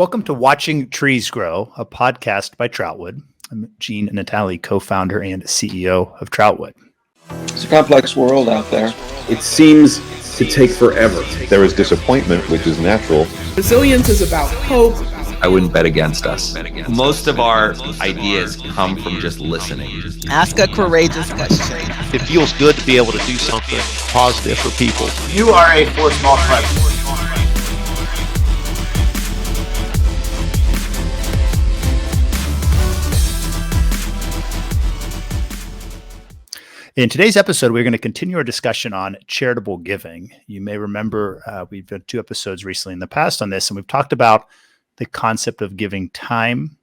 Welcome to Watching Trees Grow, a podcast by Troutwood. I'm Gene Natali, co-founder and CEO of Troutwood. It's a complex world out there. It seems to take forever. There is disappointment, which is natural. Resilience is about hope. I wouldn't bet against us. Most of our ideas come from just listening. Ask a courageous question. It feels good to be able to do something positive for people. You are a force multiplier. In today's episode, we're going to continue our discussion on charitable giving. You may remember we've done 2 episodes recently in the past on this, and we've talked about the concept of giving time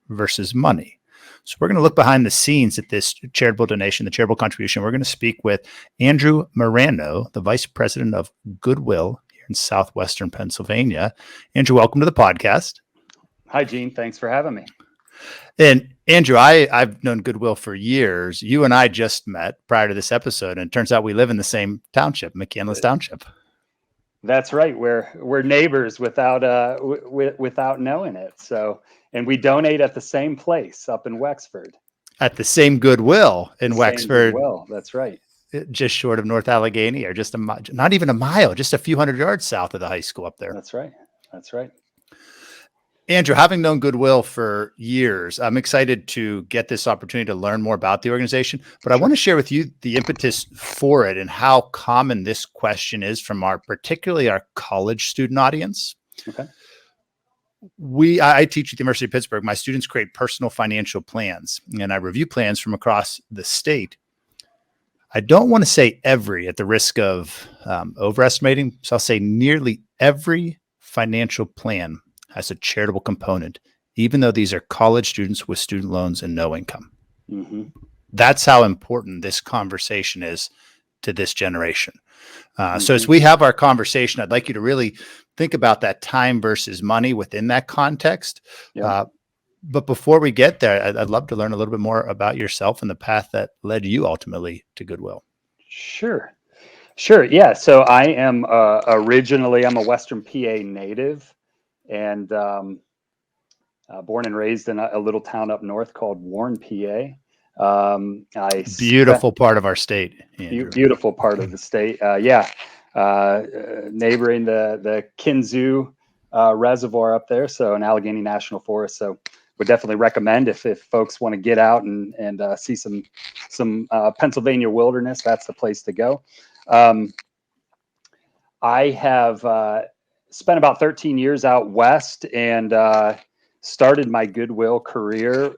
versus money. So we're going to look behind the scenes at this charitable donation, the charitable contribution. We're going to speak with Andrew Morano, the Vice President of Goodwill here in Southwestern Pennsylvania. Andrew, welcome to the podcast. Hi, Gene. Thanks for having me. And Andrew, I've known Goodwill for years. You and I just met prior to this episode, and it turns out we live in the same township, McCandless Township. That's right. We're neighbors without knowing it. So, and we donate at the same place up in Wexford. At the same Goodwill in Wexford. Goodwill, that's right. Just short of North Allegheny, or just not even a mile, just a few hundred yards south of the high school up there. That's right. That's right. Andrew, having known Goodwill for years, I'm excited to get this opportunity to learn more about the organization, but I want to share with you the impetus for it and how common this question is from particularly our college student audience. Okay. I teach at the University of Pittsburgh. My students create personal financial plans, and I review plans from across the state. I don't want to say every at the risk of overestimating, so I'll say nearly every financial plan has a charitable component, even though these are college students with student loans and no income. Mm-hmm. That's how important this conversation is to this generation. So as we have our conversation, I'd like you to really think about that time versus money within that context. Yeah. But before we get there, I'd love to learn a little bit more about yourself and the path that led you ultimately to Goodwill. Sure. Yeah. So I am originally, I'm a Western PA native. And born and raised in a little town up north called Warren, PA. Beautiful part of our state. Beautiful part of the state. Neighboring the Kinzua Reservoir up there, so in Allegheny National Forest. So would definitely recommend if folks want to get out and see some Pennsylvania wilderness, that's the place to go. I have spent about 13 years out west and started my Goodwill career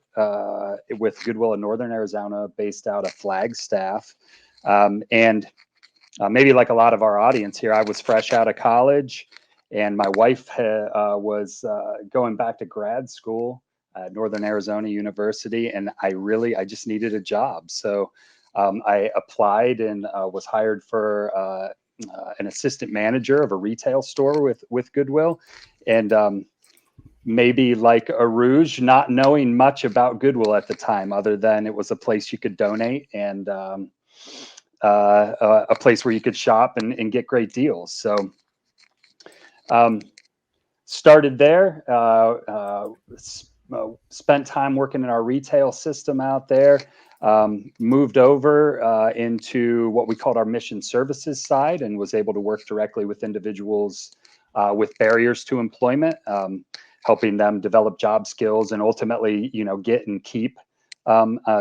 with Goodwill in Northern Arizona, based out of Flagstaff. Maybe like a lot of our audience here, I was fresh out of college, and my wife was going back to grad school at Northern Arizona University, and I just needed a job. So I applied and was hired for an assistant manager of a retail store with Goodwill, and maybe like a rouge, not knowing much about Goodwill at the time, other than it was a place you could donate and a place where you could shop and get great deals. So started there, spent time working in our retail system out there. Moved over into what we called our mission services side, and was able to work directly with individuals with barriers to employment, helping them develop job skills and ultimately, get and keep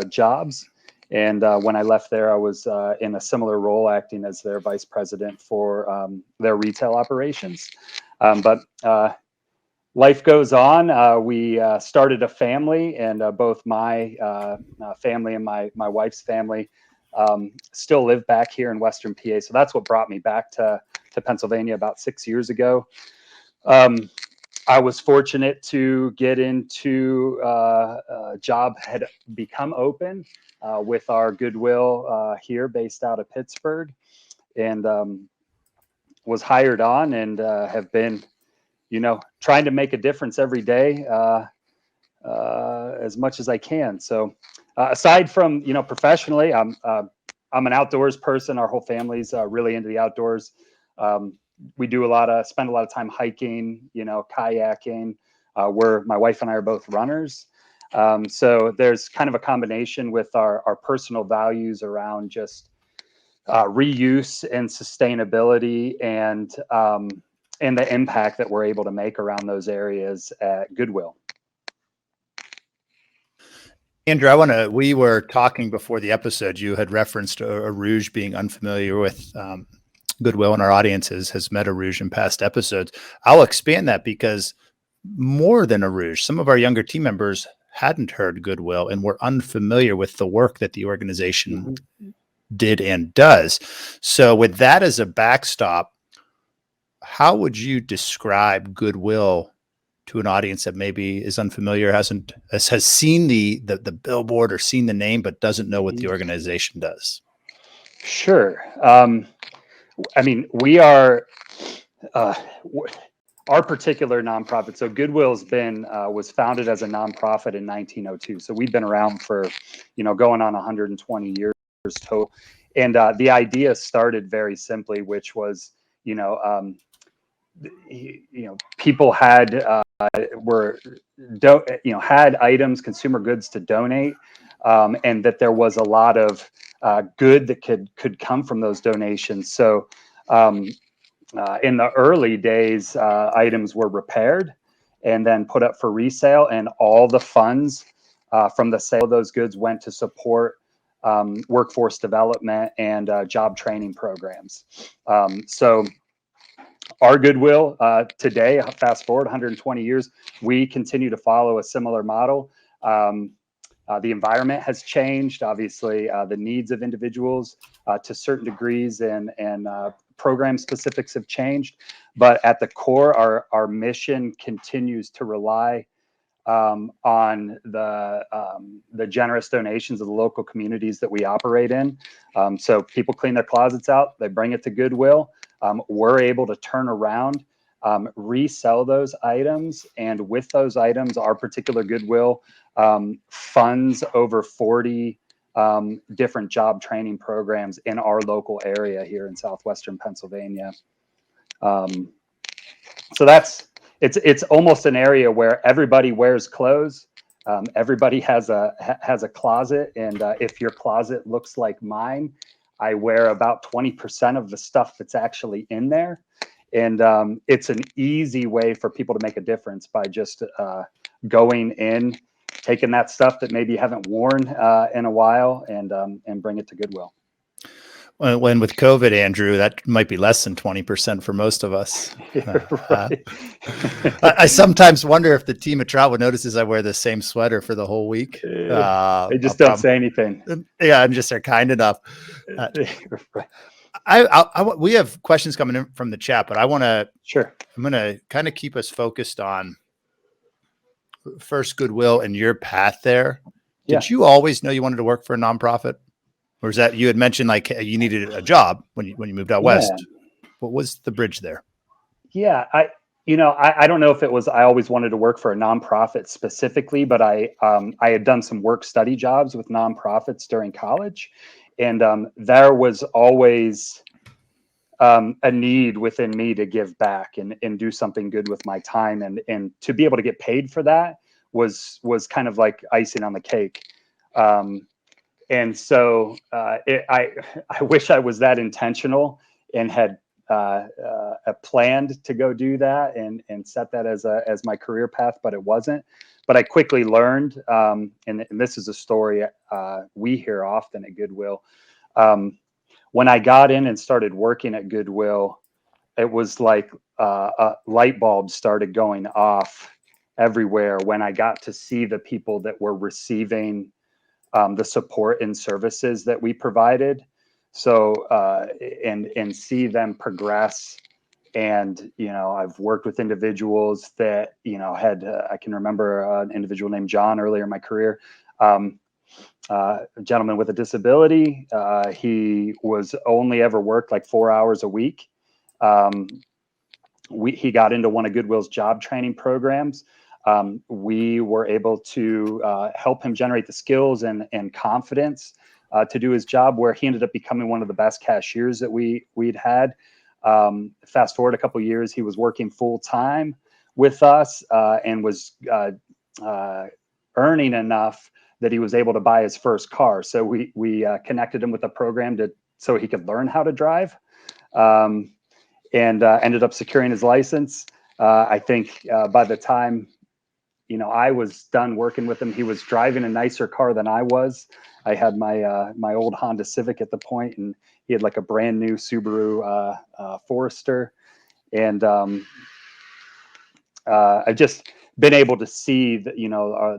jobs. And when I left there, I was in a similar role, acting as their vice president for their retail operations. But life goes on. We started a family, and both my family and my wife's family still live back here in Western PA. So that's what brought me back to Pennsylvania about 6 years ago. I was fortunate to get into a job had become open with our Goodwill here, based out of Pittsburgh, and was hired on, and have been trying to make a difference every day as much as I can. So aside from, professionally, I'm an outdoors person. Our whole family's really into the outdoors. we do spend a lot of time hiking, kayaking. My wife and I are both runners. So there's kind of a combination with our personal values around just reuse and sustainability and the impact that we're able to make around those areas at Goodwill. Andrew, we were talking before the episode, you had referenced a Rouge being unfamiliar with Goodwill, and our audience has met a Rouge in past episodes. I'll expand that because more than a Rouge, some of our younger team members hadn't heard Goodwill and were unfamiliar with the work that the organization did and does. So with that as a backstop, how would you describe Goodwill to an audience that maybe is unfamiliar, has seen the billboard or seen the name, but doesn't know what the organization does? Sure. I mean, we are our particular nonprofit. So Goodwill's was founded as a nonprofit in 1902. So we've been around for, going on 120 years total. And the idea started very simply, which was, people had had items, consumer goods to donate, and that there was a lot of good that could come from those donations. So in the early days, items were repaired and then put up for resale, and all the funds from the sale of those goods went to support workforce development and job training programs. So our Goodwill today, fast forward 120 years, we continue to follow a similar model. The environment has changed, obviously, the needs of individuals to certain degrees and program specifics have changed. But at the core, our mission continues to rely on the generous donations of the local communities that we operate in. So people clean their closets out, they bring it to Goodwill. We're able to turn around, resell those items. And with those items, our particular Goodwill funds over 40 different job training programs in our local area here in southwestern Pennsylvania. So it's almost an area where everybody wears clothes. Everybody has a closet, and if your closet looks like mine, I wear about 20% of the stuff that's actually in there. And it's an easy way for people to make a difference by just going in, taking that stuff that maybe you haven't worn in a while, and bring it to Goodwill. When with COVID, Andrew, that might be less than 20% for most of us. Right. I sometimes wonder if the team at Troutwood notices I wear the same sweater for the whole week. They just don't say anything. Yeah, I'm just they're kind enough. We have questions coming in from the chat, but I'm going to kind of keep us focused on first Goodwill and your path there. Did you always know you wanted to work for a nonprofit? Or is that you had mentioned like you needed a job when you moved out west? What was the bridge there? Yeah, I don't know if it was I always wanted to work for a nonprofit specifically, but I had done some work study jobs with nonprofits during college, and there was always a need within me to give back and do something good with my time, and to be able to get paid for that was kind of like icing on the cake. And so I wish I was that intentional and had planned to go do that and set that as my career path, but it wasn't. But I quickly learned, and this is a story we hear often at Goodwill. When I got in and started working at Goodwill, it was like light bulbs started going off everywhere when I got to see the people that were receiving the support and services that we provided. So, and see them progress. And, I've worked with individuals that, had, I can remember an individual named John earlier in my career, a gentleman with a disability. He was only ever worked like 4 hours a week. He got into one of Goodwill's job training programs. We were able to help him generate the skills and confidence to do his job, where he ended up becoming one of the best cashiers that we'd had. Fast forward a couple years, he was working full time with us and was earning enough that he was able to buy his first car. So we connected him with a program so he could learn how to drive, and ended up securing his license. I think by the time I was done working with him, he was driving a nicer car than I was. I had my old Honda Civic at the point, and he had like a brand new Subaru Forester. And I've just been able to see that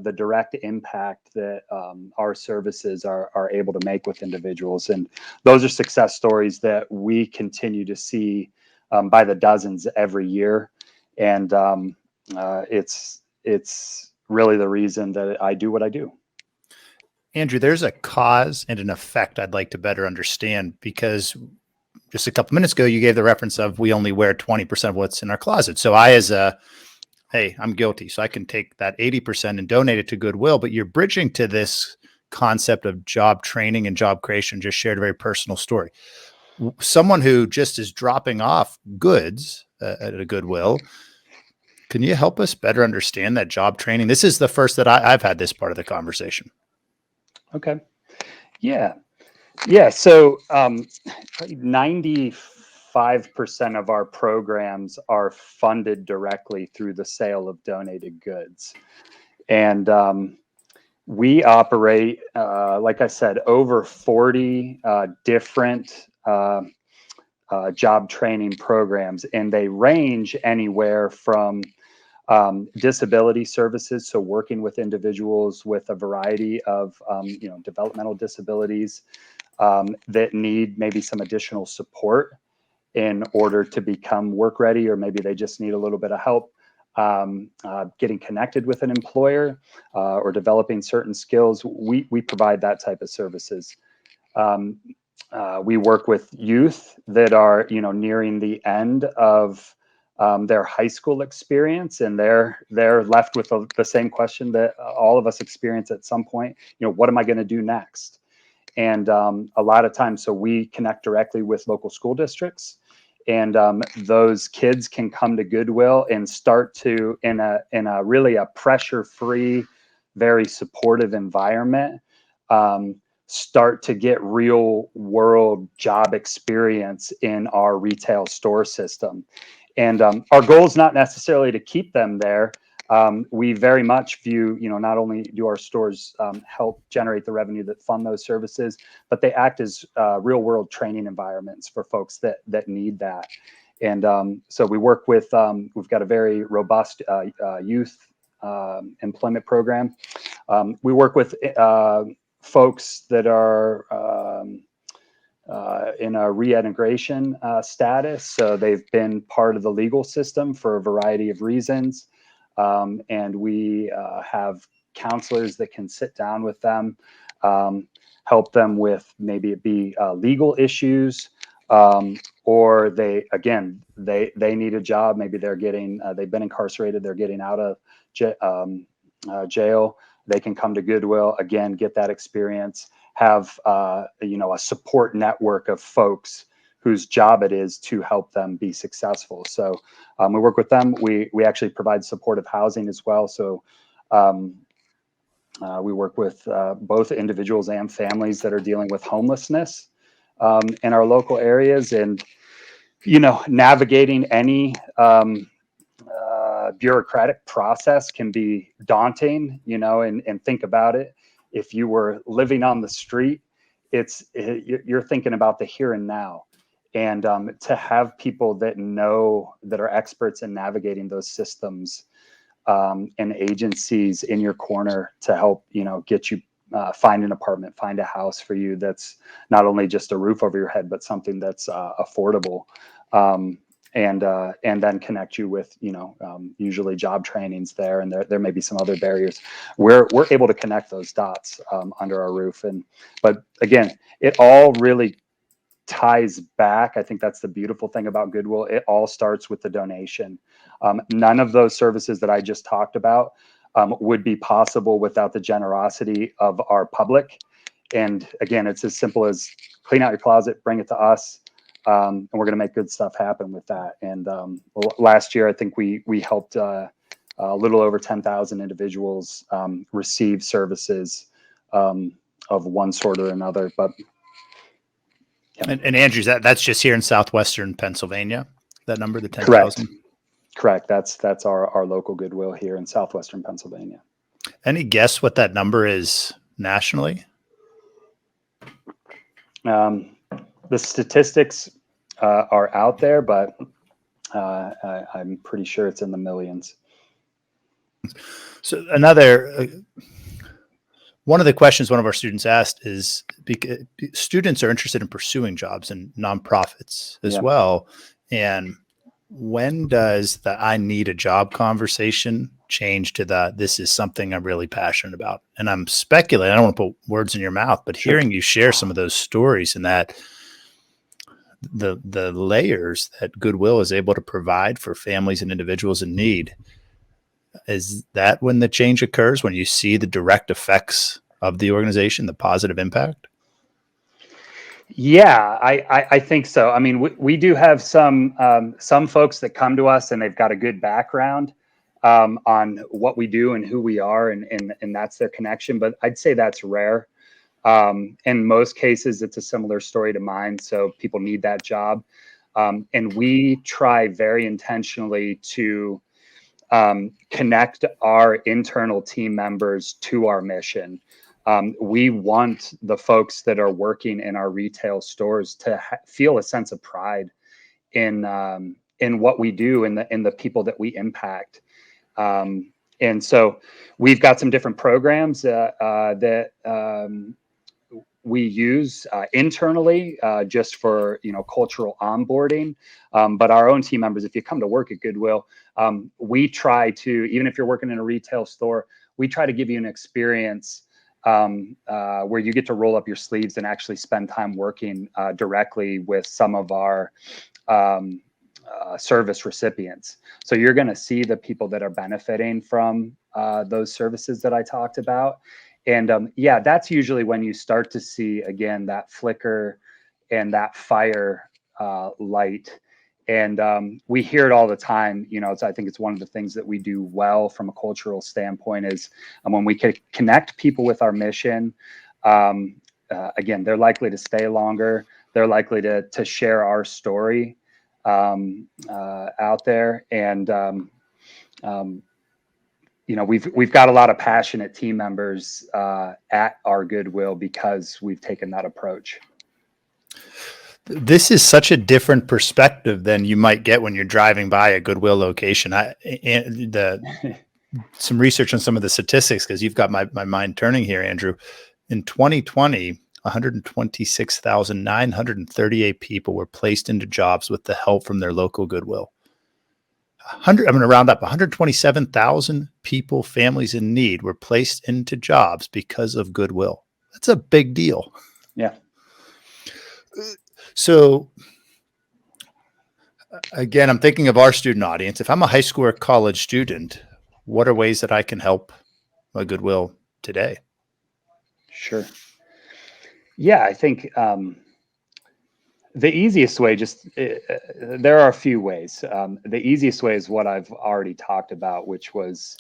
the direct impact that our services are able to make with individuals, and those are success stories that we continue to see by the dozens every year. And it's really the reason that I do what I do. Andrew, there's a cause and an effect I'd like to better understand, because just a couple minutes ago, you gave the reference of we only wear 20% of what's in our closet. So hey, I'm guilty. So I can take that 80% and donate it to Goodwill, but you're bridging to this concept of job training and job creation. Just shared a very personal story. Someone who just is dropping off goods at a Goodwill, can you help us better understand that job training? This is the first that I've had this part of the conversation. Okay. Yeah. So 95% of our programs are funded directly through the sale of donated goods. And we operate, like I said, over 40 different job training programs, and they range anywhere from disability services, so working with individuals with a variety of developmental disabilities that need maybe some additional support in order to become work ready, or maybe they just need a little bit of help getting connected with an employer or developing certain skills. We provide that type of services. We work with youth that are nearing the end of their high school experience, and they're left with the same question that all of us experience at some point. What am I going to do next? And a lot of times, so we connect directly with local school districts, and those kids can come to Goodwill and start to, in a really a pressure-free, very supportive environment, start to get real world job experience in our retail store system. And our goal is not necessarily to keep them there. We very much view, not only do our stores help generate the revenue that fund those services, but they act as real world training environments for folks that need that. And so we work with, we've got a very robust youth employment program. We work with folks that are in a reintegration status. So they've been part of the legal system for a variety of reasons. And we have counselors that can sit down with them, help them with maybe it be legal issues, or they need a job. Maybe they're they've been incarcerated, they're getting out of jail. They can come to Goodwill, again, get that experience, have a support network of folks whose job it is to help them be successful. So we work with them. We actually provide supportive housing as well. So we work with both individuals and families that are dealing with homelessness in our local areas, and navigating any bureaucratic process can be daunting, and think about it. If you were living on the street, you're thinking about the here and now. And to have people that are experts in navigating those systems and agencies in your corner to help, get you find an apartment, find a house for you that's not only just a roof over your head, but something that's affordable. And then connect you with, usually job trainings there, and there may be some other barriers. We're able to connect those dots under our roof. But again, it all really ties back. I think that's the beautiful thing about Goodwill. It all starts with the donation. None of those services that I just talked about would be possible without the generosity of our public. And again, it's as simple as clean out your closet, bring it to us. and we're going to make good stuff happen with that. And last year, I think we helped a little over 10,000 individuals receive services of one sort or another. But and Andrew, that's just here in southwestern Pennsylvania. That number, the 10,000. Correct. That's our local Goodwill here in southwestern Pennsylvania. Any guess what that number is nationally? The statistics are out there, but I'm pretty sure it's in the millions. So another one of the questions one of our students asked is because students are interested in pursuing jobs in nonprofits as well. And when does the I need a job conversation change to the this is something I'm really passionate about? And I'm speculating, I don't want to put words in your mouth, but hearing you share some of those stories and that the layers that Goodwill is able to provide for families and individuals in need, is that when the change occurs, when you see the direct effects of the organization, the positive impact? Yeah, I think so. I mean, we do have some folks that come to us and they've got a good background on what we do and who we are, and that's their connection. But I'd say that's rare. In most cases, it's a similar story to mine. So people need that job. And we try very intentionally to connect our internal team members to our mission. We want the folks that are working in our retail stores to feel a sense of pride in what we do and the people that we impact. And so we've got some different programs that we use internally just for cultural onboarding, but our own team members, if you come to work at Goodwill, we try to, even if you're working in a retail store, we try to give you an experience where you get to roll up your sleeves and actually spend time working directly with some of our service recipients. So you're going to see the people that are benefiting from those services that I talked about. And yeah, that's usually when you start to see, again, that flicker and that fire light. And we hear it all the time. I think it's one of the things that we do well from a cultural standpoint is when we can connect people with our mission, again, they're likely to stay longer. They're likely to share our story out there. And we've got a lot of passionate team members at our Goodwill because we've taken that approach. This is such a different perspective than you might get when you're driving by a Goodwill location. Some research on some of the statistics, because you've got my mind turning here, Andrew. In 2020, 126,938 people were placed into jobs with the help from their local Goodwill. I'm going to round up 127,000 people, families in need, were placed into jobs because of Goodwill. That's a big deal. Yeah. So again, I'm thinking of our student audience. If I'm a high school or college student, what are ways that I can help my Goodwill today? Sure. Yeah, I think the easiest way, there are a few ways. The easiest way is what I've already talked about, which was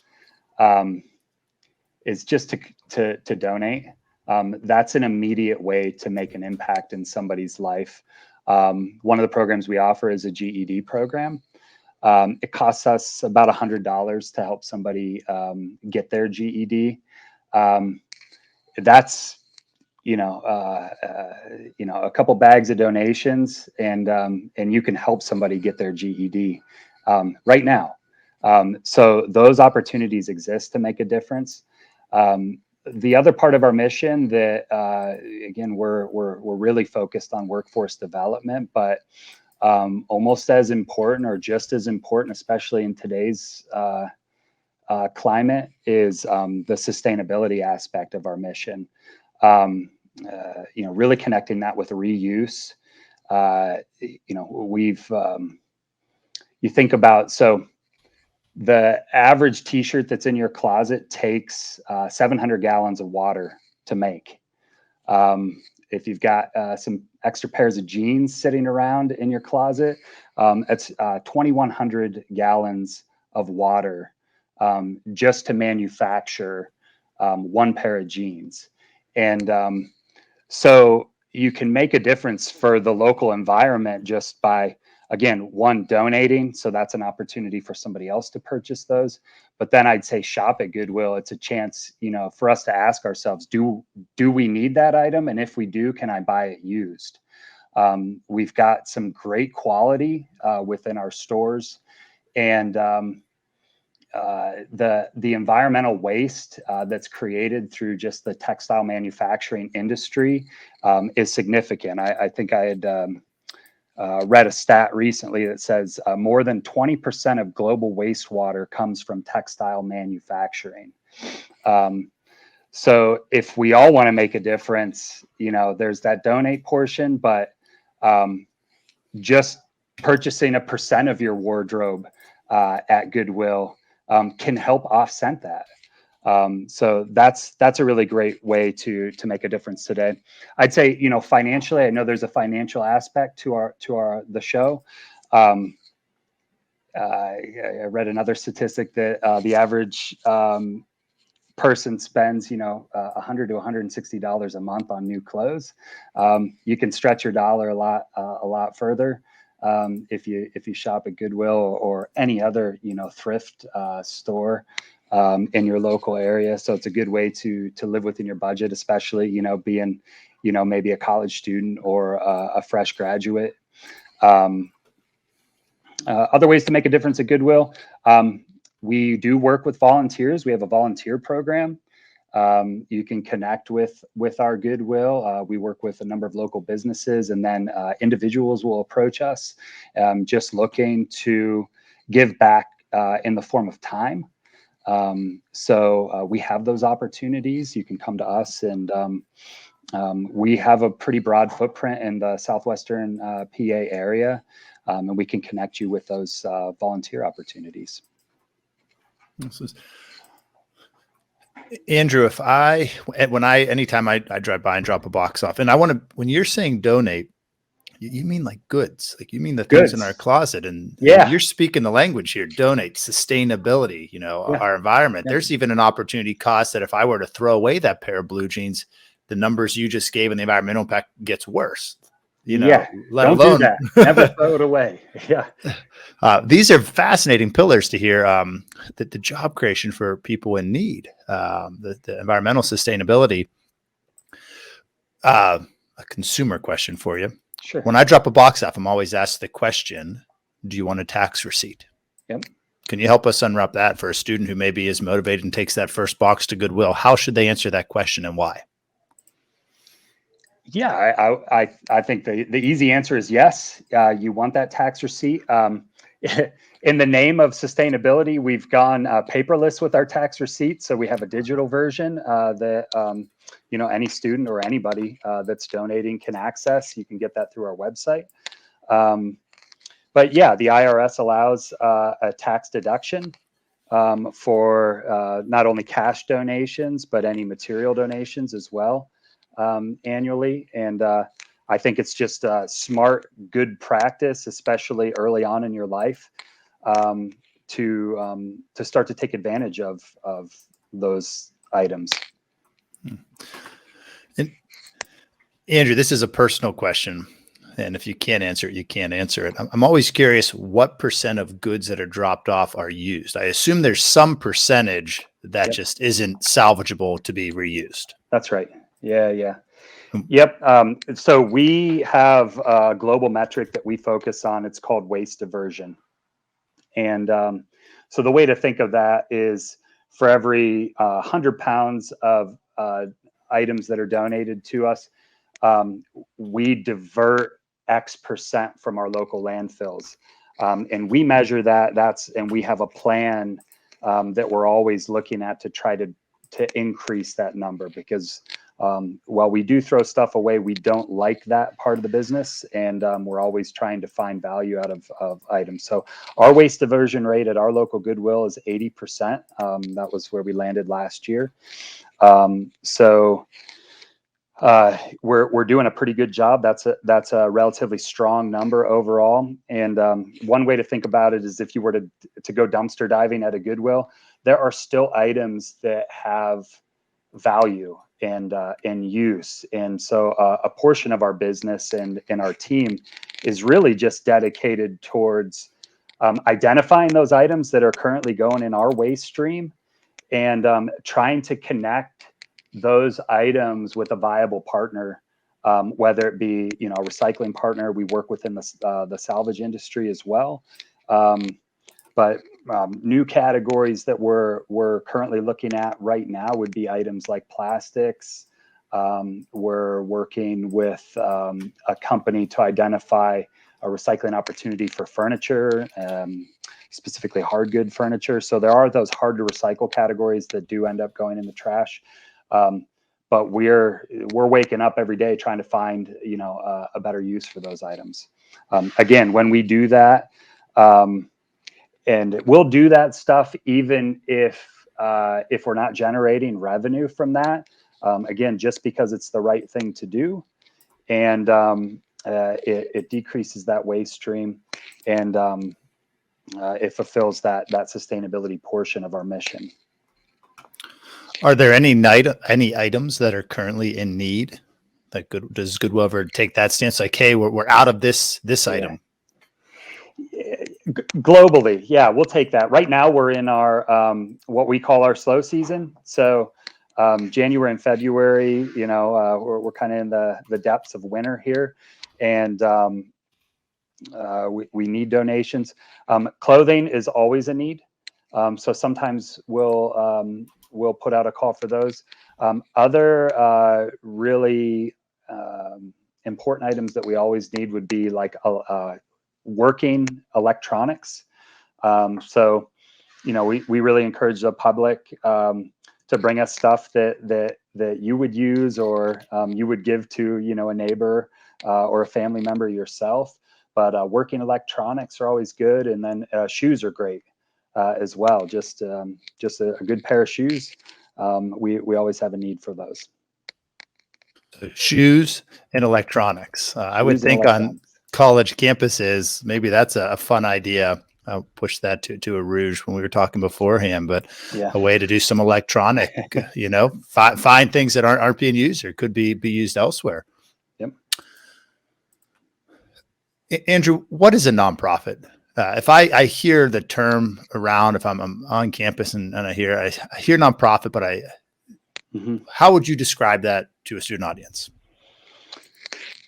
is just to donate. That's an immediate way to make an impact in somebody's life. One of the programs we offer is a GED program. It costs us about $100 to help somebody get their GED. That's a couple bags of donations, and you can help somebody get their GED right now. So those opportunities exist to make a difference. The other part of our mission that, again, we're really focused on workforce development, but almost as important or just as important, especially in today's climate, is the sustainability aspect of our mission. Really connecting that with reuse. You think about, so the average t-shirt that's in your closet takes 700 gallons of water to make. if you've got some extra pairs of jeans sitting around in your closet, it's 2,100 gallons of water just to manufacture one pair of jeans. And so you can make a difference for the local environment just by, again, one, donating. So that's an opportunity for somebody else to purchase those. But then I'd say shop at Goodwill. It's a chance, for us to ask ourselves, do we need that item? And if we do, can I buy it used? We've got some great quality within our stores, and the environmental waste that's created through just the textile manufacturing industry is significant. I think I had read a stat recently that says more than 20% of global wastewater comes from textile manufacturing. So if we all want to make a difference, there's that donate portion, but just purchasing 1% of your wardrobe at Goodwill can help offset that. So that's a really great way to make a difference today. I'd say, financially, I know there's a financial aspect to the show. I read another statistic that the average person spends, $100 to $160 a month on new clothes. You can stretch your dollar a lot further if you shop at Goodwill or any other thrift store in your local area. So it's a good way to live within your budget, especially being maybe a college student or a fresh graduate. Other ways to make a difference at Goodwill. We do work with volunteers. We have a volunteer program. You can connect with our Goodwill. We work with a number of local businesses, and then individuals will approach us just looking to give back in the form of time. So we have those opportunities. You can come to us, and we have a pretty broad footprint in the southwestern PA area, and we can connect you with those volunteer opportunities. Andrew, anytime I drive by and drop a box off, and when you're saying donate, you mean like goods, like you mean the things in our closet, and you're speaking the language here. Donate, sustainability, our environment. Yeah. There's even an opportunity cost that if I were to throw away that pair of blue jeans, the numbers you just gave and the environmental impact gets worse. Let don't alone do that. Never throw it away. Yeah. These are fascinating pillars to hear. The job creation for people in need, the environmental sustainability. A consumer question for you. Sure. When I drop a box off, I'm always asked the question, do you want a tax receipt? Yep. Can you help us unwrap that for a student who maybe is motivated and takes that first box to Goodwill? How should they answer that question, and why? Yeah, I think the easy answer is yes. You want that tax receipt. In the name of sustainability, we've gone paperless with our tax receipt. So we have a digital version that any student or anybody that's donating can access. You can get that through our website. But yeah, the IRS allows a tax deduction for not only cash donations, but any material donations as well. Annually, and I think it's just a smart, good practice, especially early on in your life, to start to take advantage of those items. And Andrew, this is a personal question, and if you can't answer it, you can't answer it. I'm always curious what % of goods that are dropped off are used. I assume there's some percentage that just isn't salvageable to be reused. That's right. Yeah. Yep. So we have a global metric that we focus on. It's called waste diversion. And so the way to think of that is for every 100 pounds of items that are donated to us, we divert X percent from our local landfills. And we measure that. And we have a plan that we're always looking at to try to increase that number, because while we do throw stuff away, we don't like that part of the business, and we're always trying to find value out of items. So our waste diversion rate at our local Goodwill is 80%. That was where we landed last year. So we're doing a pretty good job. That's a relatively strong number overall. And one way to think about it is if you were to go dumpster diving at a Goodwill, there are still items that have value and use. And so a portion of our business and our team is really just dedicated towards identifying those items that are currently going in our waste stream and trying to connect those items with a viable partner, whether it be a recycling partner. We work within the salvage industry as well. But new categories that we're currently looking at right now would be items like plastics. We're working with a company to identify a recycling opportunity for furniture, specifically hard good furniture. So there are those hard to recycle categories that do end up going in the trash. But we're waking up every day trying to find a better use for those items. Again, when we do that, and we'll do that stuff even if we're not generating revenue from that. Again, just because it's the right thing to do, and it decreases that waste stream, and it fulfills that sustainability portion of our mission. Are there any items that are currently in need? Does Goodwill ever take that stance? Like, hey, we're out of this item. Globally, yeah, we'll take that. Right now, we're in our what we call our slow season. So January and February, we're kind of in the depths of winter here, and we need donations. Clothing is always a need, so sometimes we'll put out a call for those. Other really important items that we always need would be like working electronics. So, we really encourage the public to bring us stuff that you would use or you would give to a neighbor or a family member yourself. But working electronics are always good, and then shoes are great as well. Just a good pair of shoes. We always have a need for those. Shoes and electronics. I would think on college campuses, maybe that's a fun idea. I'll push that to a rouge when we were talking beforehand, but a way to do some electronic, find things that aren't being used or could be used elsewhere. Yep. Andrew, what is a nonprofit? If I hear the term around, if I'm on campus and I hear nonprofit, but how would you describe that to a student audience?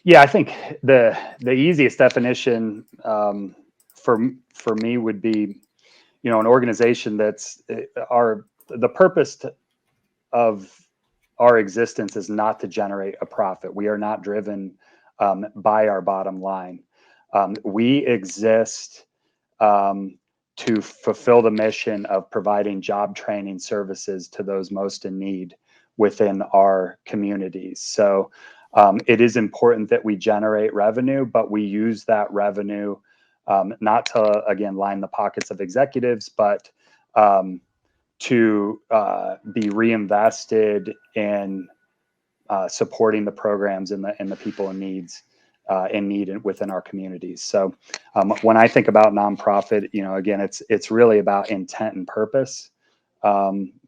Yeah, I think the easiest definition for me would be, an organization that's the purpose of our existence is not to generate a profit. We are not driven by our bottom line. We exist to fulfill the mission of providing job training services to those most in need within our communities. So it is important that we generate revenue, but we use that revenue not to, again, line the pockets of executives, but to be reinvested in supporting the programs and the people in need within our communities. So when I think about nonprofit, again, it's really about intent and purpose.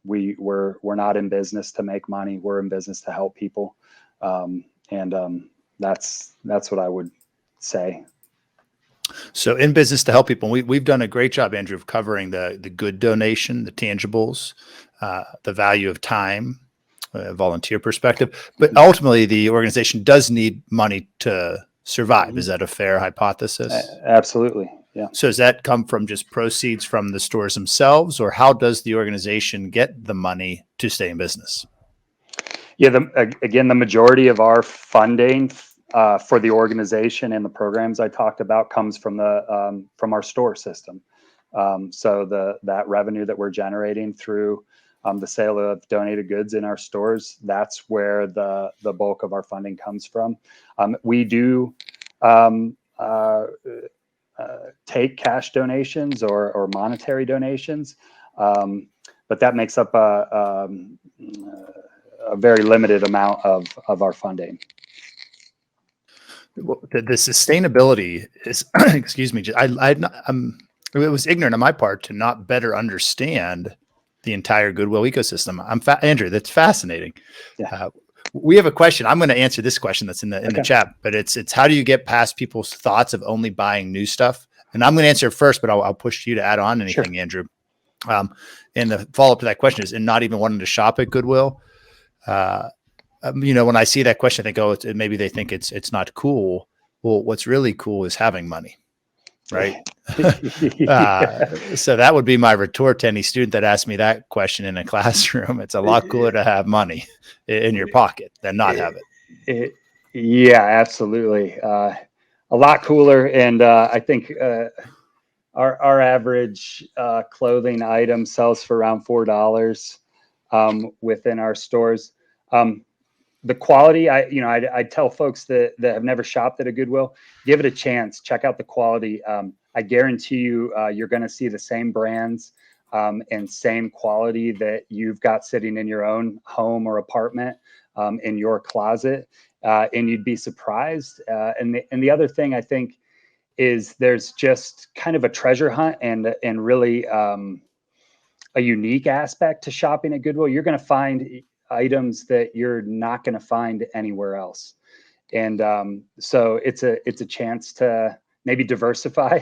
We're not in business to make money. We're in business to help people. And that's what I would say. So in business to help people, we've done a great job, Andrew, of covering the good donation, the tangibles, the value of time, volunteer perspective. But ultimately, the organization does need money to survive. Is that a fair hypothesis? Absolutely. Yeah. So does that come from just proceeds from the stores themselves, or how does the organization get the money to stay in business? Yeah. Again, the majority of our funding for the organization and the programs I talked about comes from our store system. So that revenue that we're generating through the sale of donated goods in our stores, that's where the bulk of our funding comes from. We do take cash donations or monetary donations, but that makes up a a very limited amount of our funding. The sustainability is, excuse me, it was ignorant on my part to not better understand the entire Goodwill ecosystem. Andrew, that's fascinating. Yeah. We have a question. I'm going to answer this question that's in the chat, but it's how do you get past people's thoughts of only buying new stuff? And I'm going to answer it first, but I'll push you to add on anything, sure. Andrew. And the follow-up to that question is, and not even wanting to shop at Goodwill. When I see that question, I think, oh, maybe they think it's not cool. Well, what's really cool is having money, right? So that would be my retort to any student that asked me that question in a classroom. It's a lot cooler to have money in your pocket than not have it. Yeah, absolutely. A lot cooler. And I think our average clothing item sells for around $4 within our stores. The quality, I tell folks that have never shopped at a Goodwill, give it a chance. Check out the quality. I guarantee you, you're going to see the same brands and same quality that you've got sitting in your own home or apartment in your closet, and you'd be surprised. And the other thing I think is there's just kind of a treasure hunt and really a unique aspect to shopping at Goodwill. You're going to find items that you're not going to find anywhere else. And so it's a chance to maybe diversify,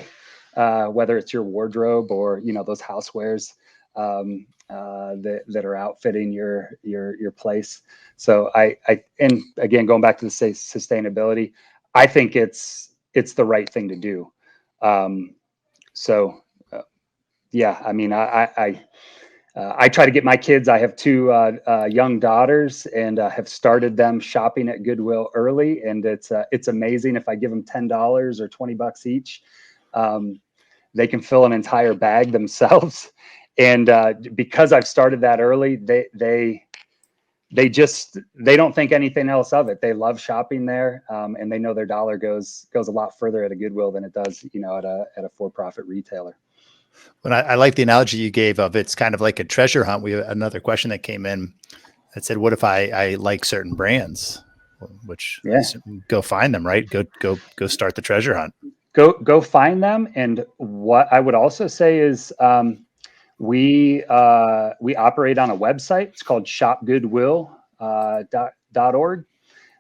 whether it's your wardrobe or, those housewares that are outfitting your place. So and again, going back to the sustainability, I think it's the right thing to do. Yeah, I mean, I try to get my kids. I have two young daughters, and have started them shopping at Goodwill early. And it's amazing. If I give them $10 or $20 each, they can fill an entire bag themselves. And because I've started that early, they don't think anything else of it. They love shopping there, and they know their dollar goes a lot further at a Goodwill than it does, at a for-profit retailer. When I like the analogy you gave of it's kind of like a treasure hunt. We have another question that came in that said, what if I like certain brands, which go find them, right? Go start the treasure hunt. Go find them. And what I would also say is we operate on a website. It's called shopgoodwill.org.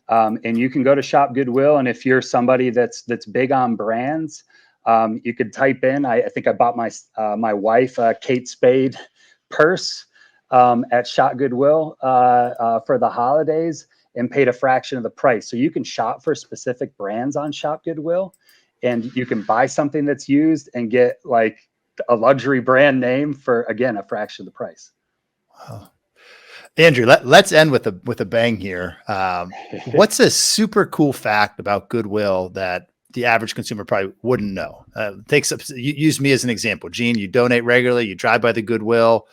And you can go to Shop Goodwill. And if you're somebody that's big on brands, you could type in, I think I bought my wife a Kate Spade purse at Shop Goodwill for the holidays and paid a fraction of the price. So you can shop for specific brands on Shop Goodwill, and you can buy something that's used and get like a luxury brand name for, again, a fraction of the price. Wow. Andrew, let's end with a bang here. What's a super cool fact about Goodwill that the average consumer probably wouldn't know? Use me as an example. Gene, you donate regularly, you drive by the Goodwill.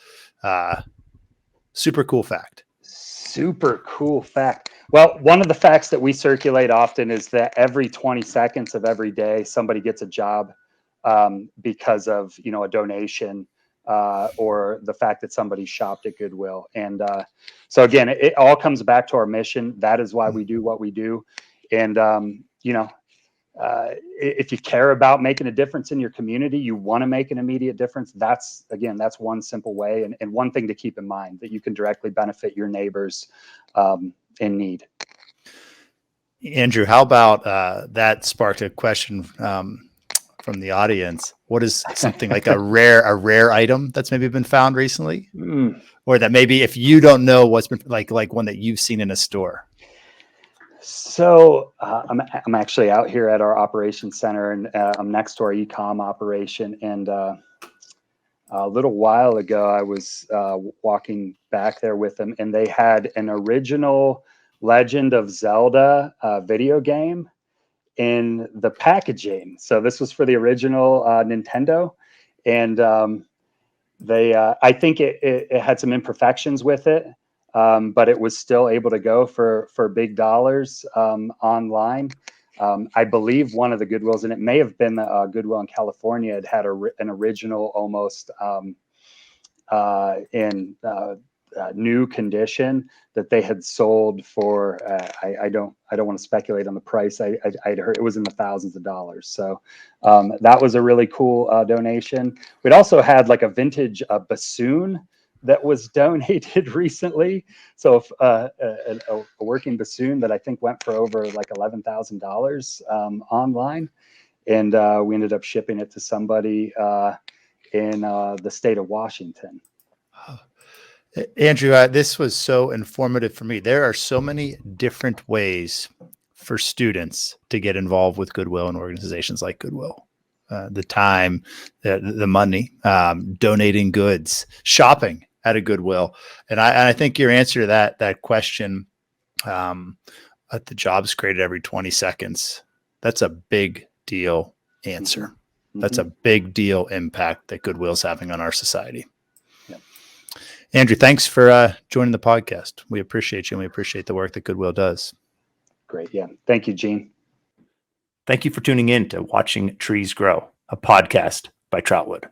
Super cool fact. Super cool fact. Well, one of the facts that we circulate often is that every 20 seconds of every day, somebody gets a job because of, a donation or the fact that somebody shopped at Goodwill. And so again, it all comes back to our mission. That is why we do what we do. And, if you care about making a difference in your community, you want to make an immediate difference. That's one simple way. And one thing to keep in mind, that you can directly benefit your neighbors in need. Andrew, how about that sparked a question from the audience? What is something like a rare item that's maybe been found recently? Or that maybe if you don't know what's been like one that you've seen in a store? So I'm actually out here at our operations center, and I'm next to our e-com operation. And a little while ago, I was walking back there with them, and they had an original Legend of Zelda video game in the packaging. So this was for the original Nintendo, and I think it had some imperfections with it. But it was still able to go for big dollars online. I believe one of the Goodwills, and it may have been the Goodwill in California, had an original almost in new condition that they had sold for. I don't want to speculate on the price. I'd heard it was in the thousands of dollars. So that was a really cool donation. We'd also had like a vintage bassoon that was donated recently. So a working bassoon that I think went for over like $11,000 online, and we ended up shipping it to somebody in the state of Washington. Andrew, this was so informative for me. There are so many different ways for students to get involved with Goodwill and organizations like Goodwill. The time, the money, donating goods, shopping at a Goodwill. And I think your answer to that question, at the jobs created every 20 seconds, that's a big deal answer. Mm-hmm. That's a big deal impact that Goodwill's having on our society. Andrew, thanks for joining the podcast. We appreciate you, and we appreciate the work that Goodwill does. Great. Yeah. Thank you, Gene. Thank you for tuning in to Watching Trees Grow, a podcast by Troutwood.